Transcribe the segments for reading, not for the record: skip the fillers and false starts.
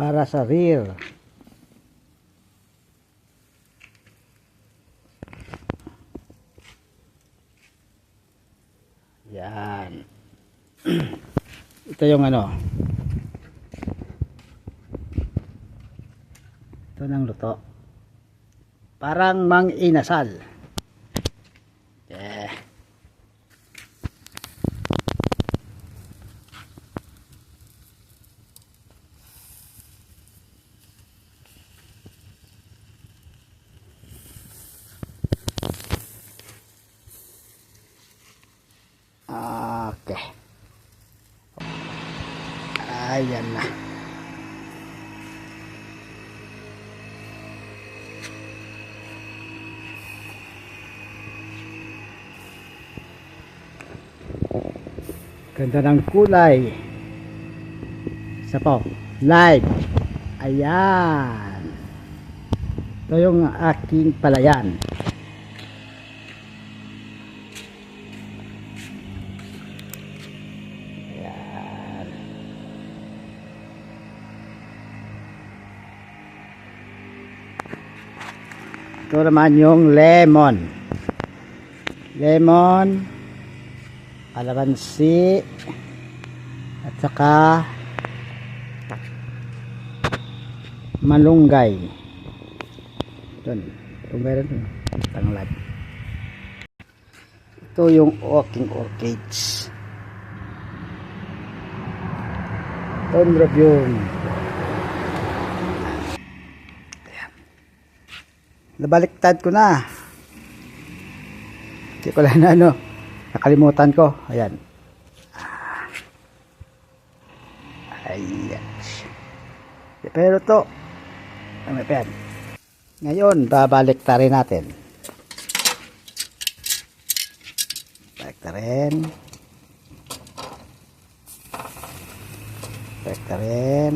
para sa rear. Yan. Ito yung ano. Ito ng luto. Parang mang inasal. Yeah. Okay. Ayan na. Ganda ng kulay. Isa po. Live. Ayan. Ito yung aking palayan. Ayan. Ito naman yung lemon. Lemon, kalamansi, at saka malunggay. Doon, meron doon, tanglad. Ito yung walking orchids. Tondrabium. Ayan. Nabaliktad ko na. Hindi ko lang na ano. Nakalimutan ko. Ayan. Ayan. Pero to. May pen. Ngayon, babaliktarin natin. Baliktarin. Baliktarin.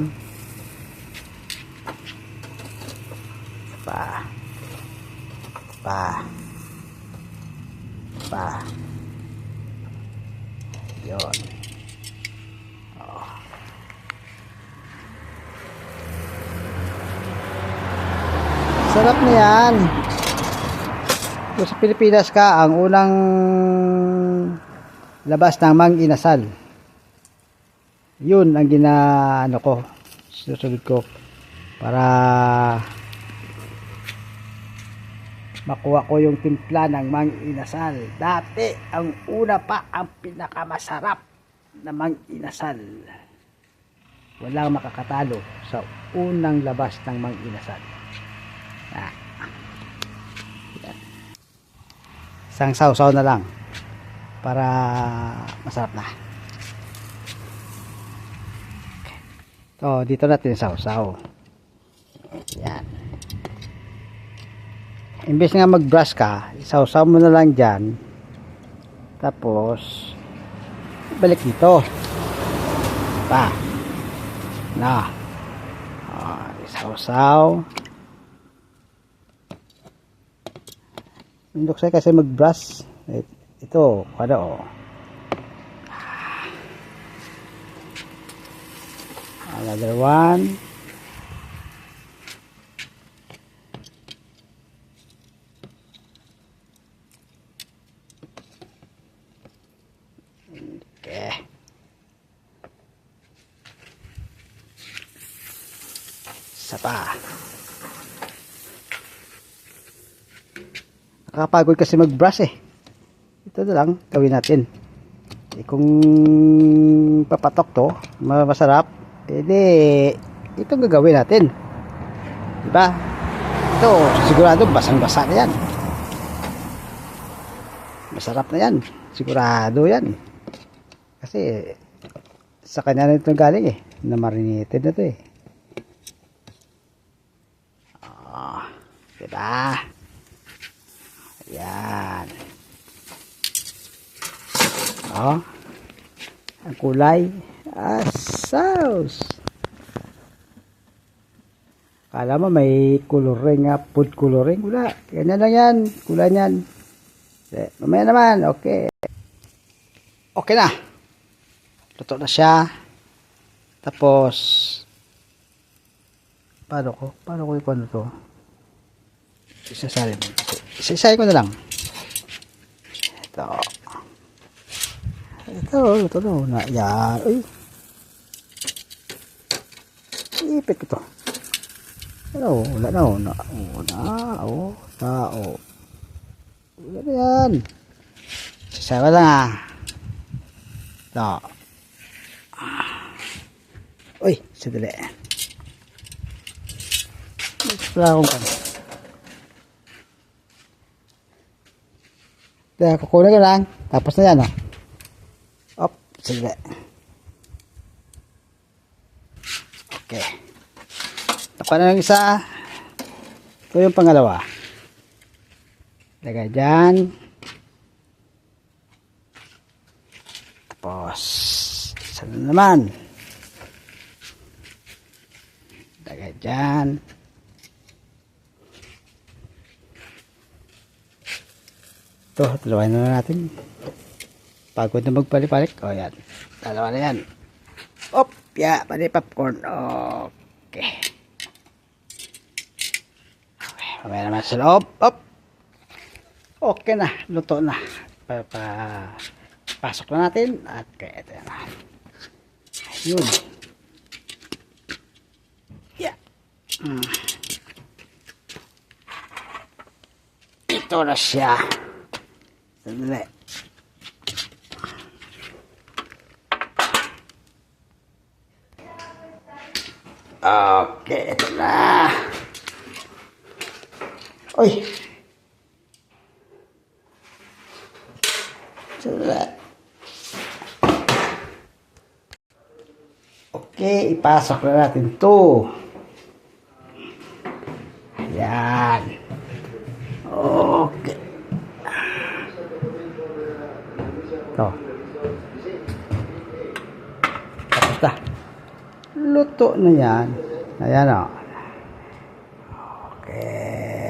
Pa. Yun. Oh. Sarap na yan. Kung sa Pilipinas ka, ang unang labas ng mang inasal. Yun ang ginaano ko. Susunod ko para makuha ko yung timpla ng mang inasal. Dati, ang una pa, ang pinakamasarap na mang inasal. Walang makakatalo sa unang labas ng mang inasal. Isang sausaw na lang para masarap na. So, dito natin sausaw. Yan. Imbes nga mag-brush ka, isawsaw mo na lang dyan. Tapos, balik dito. Pa. Na. Isawsaw. Mindok siya kasi mag-brush. Ito, ano o. Another one. Isa pa. Nakakapagod kasi mag-brush eh. Ito na lang gawin natin. Kung papatok to, masarap, edi itong gagawin natin. Diba? Ito, sigurado basang-basa na yan. Masarap na yan. Sigurado yan. Kasi sa kanya na ito galing eh. Na-marinated na ito eh. Diba? Ayan. Ang kulay. Sauce. Kala mo may coloring nga, food coloring. Wala. Ganyan lang yan. Kulay yan. Mamaya naman. Okay. Okay na. Luto na siya. Tapos Paano ko ikuha to? Isasalin mo. Isasahin ko na lang. Ito na. Yan. Uy. Ipit ko to. Wala na. Wala na yan. Isasahin ko lang Ito. Uy, sadali. Wala akong kan. Kukunin ko lang. Tapos na yan, sige. Okay. Tapos na yung isa. Ito yung pangalawa. Lagay dyan. Tapos, isa na naman. Lagay dyan. Ito, dalawain na natin. Pagod na magpalipalik. O, yan. Dalawa na yan. Pati popcorn. Okay. Mamaya naman sa loob. Okay na. Luto na. Pasok na natin. At kaya ito na. Ayun. Yeah. Ito na siya. Sandali. Okay, ito na. Uy. Sandali. Okay, ipasok na natin ito. Ayan. Okay. Ito. Tapos na. Luto na yan. Ayan o. Okay.